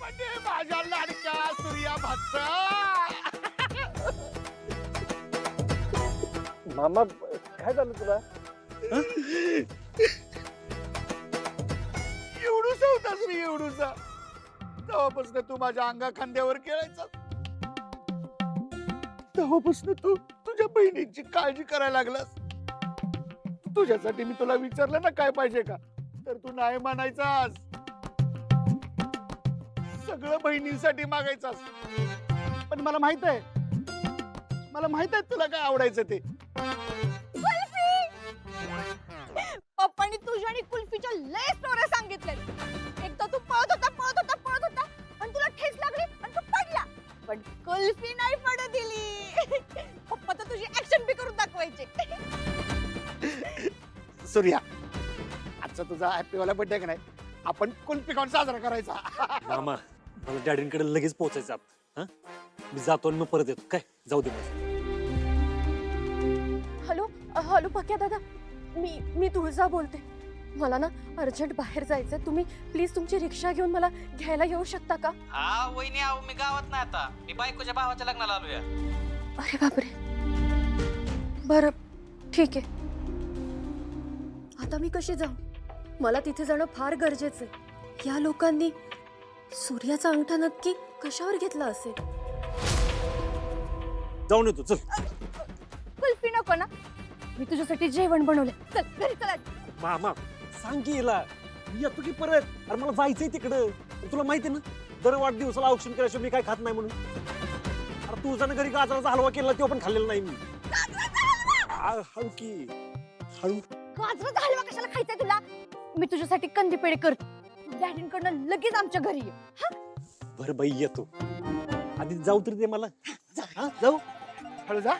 म्हणजे माझ्या लाडक्या सूर्या भाचा. मामा काय झालं तुला? एवढूसा होतास रे एवढूसा. तेव्हापासून तू माझ्या अंगा खांद्यावर खेळायचा. तेव्हापासून तू तुझ्या बहिणीची काळजी करायला लागलास. तुझ्यासाठी मी तुला विचारलं ना काय पाहिजे का, तर तू नाही म्हणायचास. सगळं बहिणींसाठी मागायचास. पण मला माहित आहे तुला काय आवडायचं ते. पप्पानी तुझ्या आणि कुल्फीच्या लय स्टोऱ्या सांगितल्यात. एकदा तू पळत होता आणि तुला ठेच लागली आणि तू पडला, पण कुल्फी नाही पडू दिली. पप्पा तर तुझी ऍक्शन बी करून दाखवायचे. सूर्या, आजचा तुझा हॅपी वाला बर्थडे का नाही, आपण कुल्फी खाऊन साजरा करायचा. मामा मला डॅडींकडे लगेच पोहोचायचं हा. मी जातो आणि मग परत येतो. काय जाऊ दे मला. हॅलो पक्या दादा, मी तुळजा बोलते. मला ना अर्जंट बाहेर जायचंय. तुम्ही प्लीज तुमची रिक्षा घेऊन मला घ्यायला येऊ शकता का? हा वहिनी, आहो मी गावात नाही आता. मी बायकोच्या भावाच्या लग्नाला आलोय. अरे बापरे, बरं ठीक आहे. आता मी कशी जाऊ? मला तिथे जाणं फार गरजेचं आहे. या लोकांनी सूर्याचा अंगठा नक्की कशावर घेतला असेल? जाऊन येतो चल. कुल्फी नको ना, मी तुझ्यासाठी जेवण बनवले. चल घरी चला. मामा सांग की हिला, मी येतो की परत. अरे मला जायचंय तिकडं. तुला माहिती ना दर वाढदिवसाला औक्षण केल्याशिवाय मी काय खात नाही म्हणून. अरे तू जण घरी गाजराचा हलवा केला तो पण खाल्लेला नाही मी. हळू की हळू. गाजराचा हलवा कशाला खायचाय तुला? मी तुझ्यासाठी कंदी पेढे करतो. डॅडींकडनं लगेच आमच्या घरी ये. बरं बाई येतो. आधी जाऊ तरी दे मला. जाऊ. हळू जा.